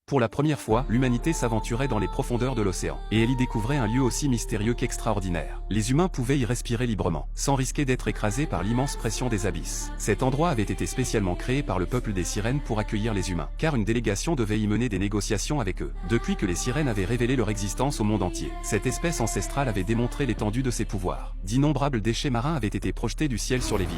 Pour la première fois, l'humanité s'aventurait dans les profondeurs de l'océan, et elle y découvrait un lieu aussi mystérieux qu'extraordinaire. Les humains pouvaient y respirer librement, sans risquer d'être écrasés par l'immense pression des abysses. Cet endroit avait été spécialement créé par le peuple des sirènes pour accueillir les humains, car une délégation devait y mener des négociations avec eux. Depuis que les sirènes avaient révélé leur existence au monde entier, cette espèce ancestrale avait démontré l'étendue de ses pouvoirs. D'innombrables déchets marins avaient été projetés du ciel sur les villes.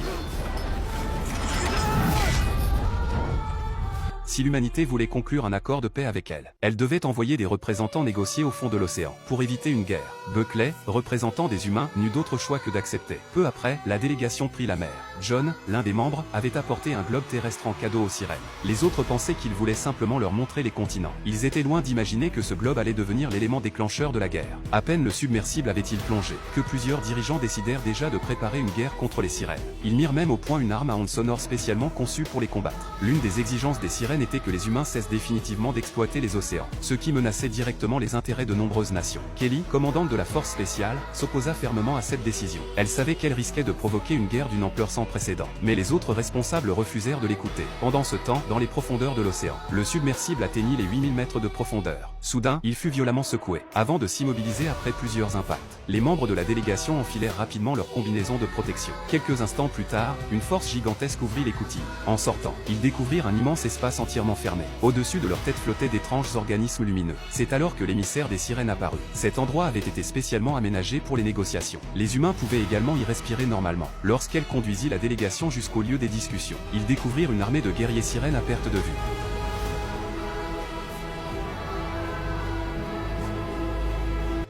Si l'humanité voulait conclure un accord de paix avec elle, elle devait envoyer des représentants négocier au fond de l'océan, pour éviter une guerre. Buckley, représentant des humains, n'eut d'autre choix que d'accepter. Peu après, la délégation prit la mer. John, l'un des membres, avait apporté un globe terrestre en cadeau aux sirènes. Les autres pensaient qu'il voulait simplement leur montrer les continents. Ils étaient loin d'imaginer que ce globe allait devenir l'élément déclencheur de la guerre. À peine le submersible avait-il plongé, que plusieurs dirigeants décidèrent déjà de préparer une guerre contre les sirènes. Ils mirent même au point une arme à ondes sonores spécialement conçue pour les combattre. L'une des exigences des sirènes était que les humains cessent définitivement d'exploiter les océans, ce qui menaçait directement les intérêts de nombreuses nations. Kelly, commandante de la force spéciale, s'opposa fermement à cette décision. Elle savait qu'elle risquait de provoquer une guerre d'une ampleur sans précédent, mais les autres responsables refusèrent de l'écouter. Pendant ce temps, dans les profondeurs de l'océan, le submersible atteignit les 8000 mètres de profondeur. Soudain, il fut violemment secoué, avant de s'immobiliser après plusieurs impacts. Les membres de la délégation enfilèrent rapidement leur combinaison de protection. Quelques instants plus tard, une force gigantesque ouvrit l'écoutille. En sortant, ils découvrirent un immense espace entièrement fermé. Au-dessus de leur tête flottaient d'étranges organismes lumineux. C'est alors que l'émissaire des sirènes apparut. Cet endroit avait été spécialement aménagé pour les négociations. Les humains pouvaient également y respirer normalement. Lorsqu'elle conduisit la délégation jusqu'au lieu des discussions, ils découvrirent une armée de guerriers sirènes à perte de vue.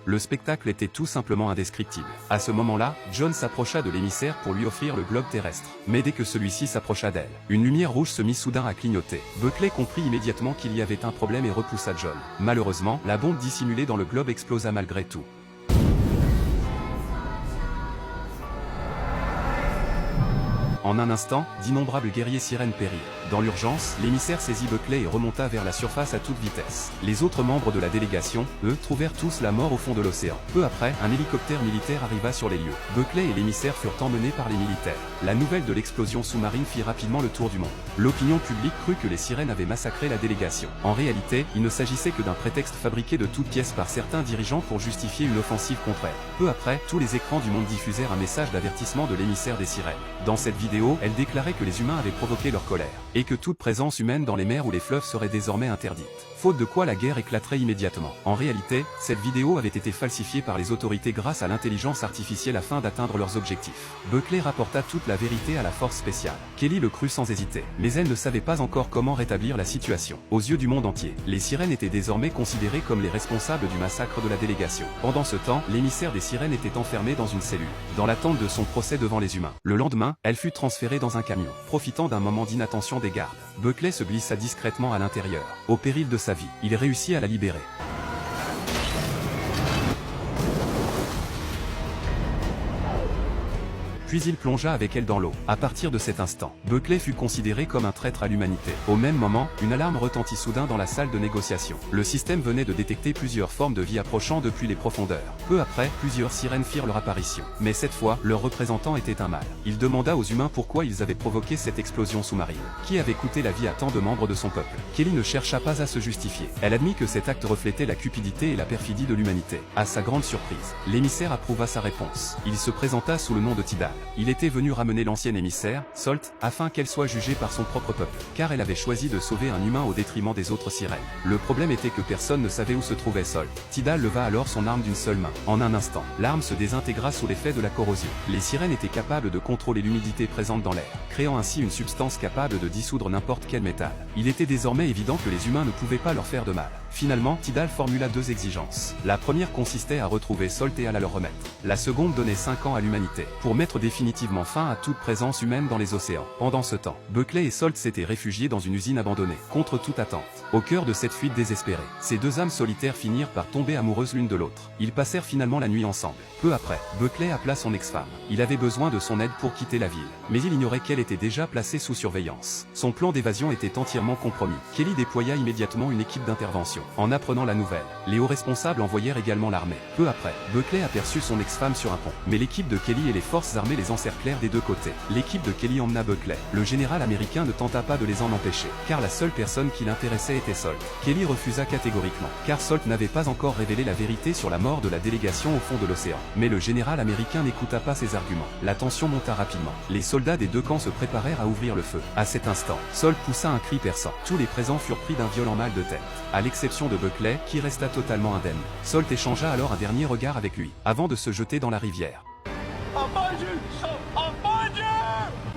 Le spectacle était tout simplement indescriptible. À ce moment-là, John s'approcha de l'émissaire pour lui offrir le globe terrestre. Mais dès que celui-ci s'approcha d'elle, une lumière rouge se mit soudain à clignoter. Buckley comprit immédiatement qu'il y avait un problème et repoussa John. Malheureusement, la bombe dissimulée dans le globe explosa malgré tout. En un instant, d'innombrables guerriers sirènes périrent. Dans l'urgence, l'émissaire saisit Buckley et remonta vers la surface à toute vitesse. Les autres membres de la délégation, eux, trouvèrent tous la mort au fond de l'océan. Peu après, un hélicoptère militaire arriva sur les lieux. Buckley et l'émissaire furent emmenés par les militaires. La nouvelle de l'explosion sous-marine fit rapidement le tour du monde. L'opinion publique crut que les sirènes avaient massacré la délégation. En réalité, il ne s'agissait que d'un prétexte fabriqué de toutes pièces par certains dirigeants pour justifier une offensive contre elle. Peu après, tous les écrans du monde diffusèrent un message d'avertissement de l'émissaire des sirènes. Dans cette vidéo, elle déclarait que les humains avaient provoqué leur colère, et que toute présence humaine dans les mers ou les fleuves serait désormais interdite. Faute de quoi la guerre éclaterait immédiatement. En réalité, cette vidéo avait été falsifiée par les autorités grâce à l'intelligence artificielle afin d'atteindre leurs objectifs. Buckley rapporta toute la vérité à la force spéciale. Kelly le crut sans hésiter, mais elle ne savait pas encore comment rétablir la situation. Aux yeux du monde entier, les sirènes étaient désormais considérées comme les responsables du massacre de la délégation. Pendant ce temps, l'émissaire des sirènes était enfermée dans une cellule, dans l'attente de son procès devant les humains. Le lendemain, elle fut transférée dans un camion. Profitant d'un moment d'inattention des gardes, Buckley se glissa discrètement à l'intérieur. Au péril de sa vie, il réussit à la libérer. Puis il plongea avec elle dans l'eau. À partir de cet instant, Buckley fut considéré comme un traître à l'humanité. Au même moment, une alarme retentit soudain dans la salle de négociation. Le système venait de détecter plusieurs formes de vie approchant depuis les profondeurs. Peu après, plusieurs sirènes firent leur apparition. Mais cette fois, leur représentant était un mâle. Il demanda aux humains pourquoi ils avaient provoqué cette explosion sous-marine, qui avait coûté la vie à tant de membres de son peuple. Kelly ne chercha pas à se justifier. Elle admit que cet acte reflétait la cupidité et la perfidie de l'humanité. À sa grande surprise, l'émissaire approuva sa réponse. Il se présenta sous le nom de Tidal. Il était venu ramener l'ancienne émissaire, Salt, afin qu'elle soit jugée par son propre peuple, car elle avait choisi de sauver un humain au détriment des autres sirènes. Le problème était que personne ne savait où se trouvait Salt. Tidal leva alors son arme d'une seule main. En un instant, l'arme se désintégra sous l'effet de la corrosion. Les sirènes étaient capables de contrôler l'humidité présente dans l'air, créant ainsi une substance capable de dissoudre n'importe quel métal. Il était désormais évident que les humains ne pouvaient pas leur faire de mal. Finalement, Tidal formula deux exigences. La première consistait à retrouver Salt et à la leur remettre. La seconde donnait 5 ans à l'humanité, pour mettre définitivement fin à toute présence humaine dans les océans. Pendant ce temps, Buckley et Salt s'étaient réfugiés dans une usine abandonnée, contre toute attente. Au cœur de cette fuite désespérée, ces deux âmes solitaires finirent par tomber amoureuses l'une de l'autre. Ils passèrent finalement la nuit ensemble. Peu après, Buckley appela son ex-femme. Il avait besoin de son aide pour quitter la ville, mais il ignorait qu'elle était déjà placée sous surveillance. Son plan d'évasion était entièrement compromis. Kelly déploya immédiatement une équipe d'intervention. En apprenant la nouvelle, les hauts responsables envoyèrent également l'armée. Peu après, Buckley aperçut son ex-femme sur un pont, mais l'équipe de Kelly et les forces armées les encerclèrent des deux côtés. L'équipe de Kelly emmena Buckley. Le général américain ne tenta pas de les en empêcher, car la seule personne qui l'intéressait était Salt. Kelly refusa catégoriquement, car Salt n'avait pas encore révélé la vérité sur la mort de la délégation au fond de l'océan. Mais le général américain n'écouta pas ses arguments. La tension monta rapidement. Les soldats des deux camps se préparèrent à ouvrir le feu. À cet instant, Salt poussa un cri perçant. Tous les présents furent pris d'un violent mal de tête, à l'exception de Buckley, qui resta totalement indemne. Salt échangea alors un dernier regard avec lui, avant de se jeter dans la rivière. Jules,